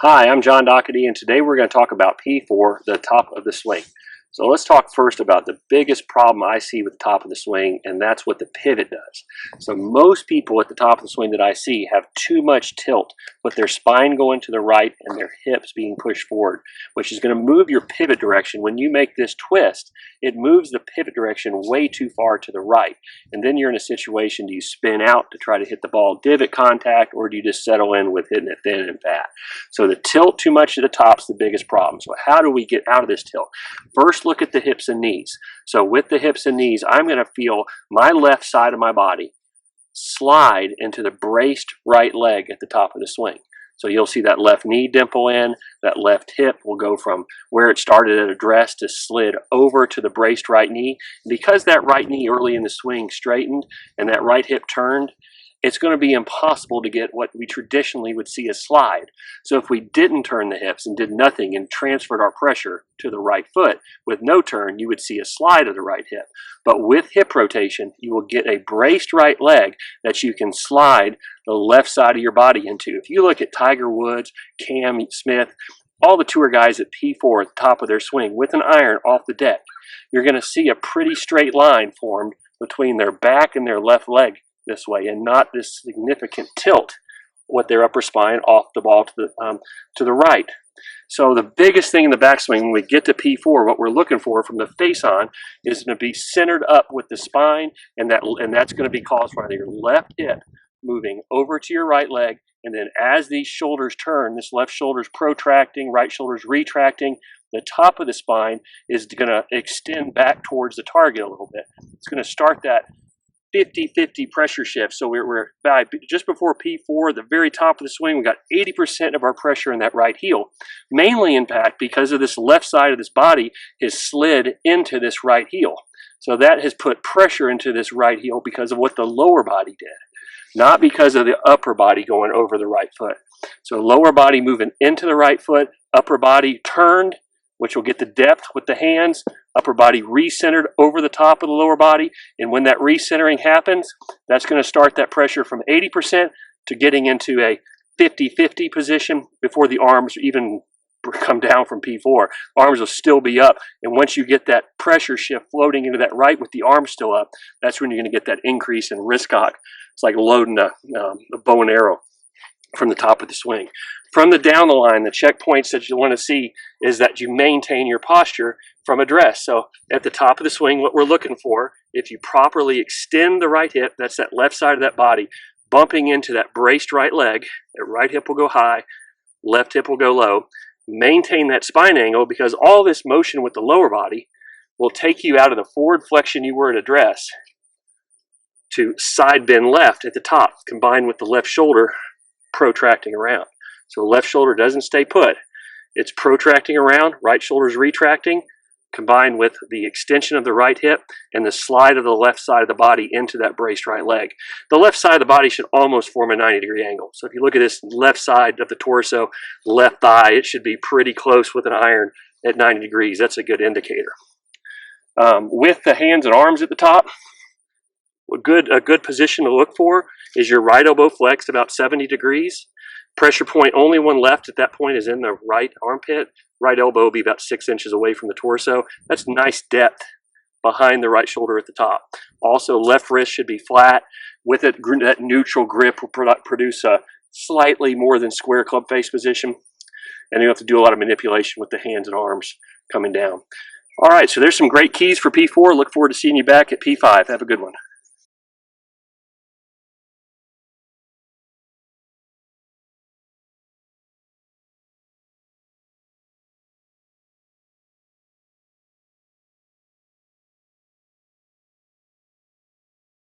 Hi, I'm John Doherty, and today we're going to talk about P4, the top of the swing. So let's talk first about the biggest problem I see with the top of the swing, and that's what the pivot does. So most people at the top of the swing that I see have too much tilt with their spine going to the right and their hips being pushed forward, which is going to move your pivot direction. When you make this twist, it moves the pivot direction way too far to the right. And then you're in a situation, do you spin out to try to hit the ball divot contact, or do you just settle in with hitting it thin and fat? So the tilt too much at the top is the biggest problem. So how do we get out of this tilt? First, look at the hips and knees. So with the hips and knees, I'm going to feel my left side of my body slide into the braced right leg at the top of the swing. So you'll see that left knee dimple in, that left hip will go from where it started at address to slid over to the braced right knee. Because that right knee early in the swing straightened and that right hip turned, it's going to be impossible to get what we traditionally would see as slide. So if we didn't turn the hips and did nothing and transferred our pressure to the right foot with no turn, you would see a slide of the right hip. But with hip rotation, you will get a braced right leg that you can slide the left side of your body into. If you look at Tiger Woods, Cam Smith, all the tour guys at P4 at the top of their swing with an iron off the deck, you're going to see a pretty straight line formed between their back and their left leg this way, and not this significant tilt with their upper spine off the ball to the right. So the biggest thing in the backswing when we get to P4, what we're looking for from the face on is going to be centered up with the spine, and that's going to be caused by your left hip moving over to your right leg, and then as these shoulders turn, this left shoulder's protracting, right shoulder's retracting, the top of the spine is going to extend back towards the target a little bit. It's going to start that 50-50 pressure shift. So we're just before P4, the very top of the swing, we got 80% of our pressure in that right heel. Mainly in fact because of this left side of this body has slid into this right heel. So that has put pressure into this right heel because of what the lower body did, not because of the upper body going over the right foot. So lower body moving into the right foot, upper body turned, which will get the depth with the hands, upper body recentered over the top of the lower body. And when that recentering happens, that's going to start that pressure from 80% to getting into a 50-50 position before the arms even come down from P4. Arms will still be up. And once you get that pressure shift floating into that right with the arms still up, that's when you're going to get that increase in wrist cock. It's like loading a bow and arrow from the top of the swing. From the down the line, the checkpoints that you want to see is that you maintain your posture from address. So at the top of the swing, what we're looking for, if you properly extend the right hip, that's that left side of that body, bumping into that braced right leg, that right hip will go high, left hip will go low. Maintain that spine angle because all this motion with the lower body will take you out of the forward flexion you were at address to side bend left at the top, combined with the left shoulder protracting around. So left shoulder doesn't stay put. It's protracting around, right shoulder's retracting, combined with the extension of the right hip and the slide of the left side of the body into that braced right leg. The left side of the body should almost form a 90-degree angle. So if you look at this left side of the torso, left thigh, it should be pretty close with an iron at 90 degrees. That's a good indicator. With the hands and arms at the top, a good position to look for is your right elbow flexed about 70 degrees. Pressure point, only one left at that point is in the right armpit. Right elbow will be about 6 inches away from the torso. That's nice depth behind the right shoulder at the top. Also, left wrist should be flat. With it, that neutral grip will produce a slightly more than square club face position. And you have to do a lot of manipulation with the hands and arms coming down. All right, so there's some great keys for P4. Look forward to seeing you back at P5. Have a good one.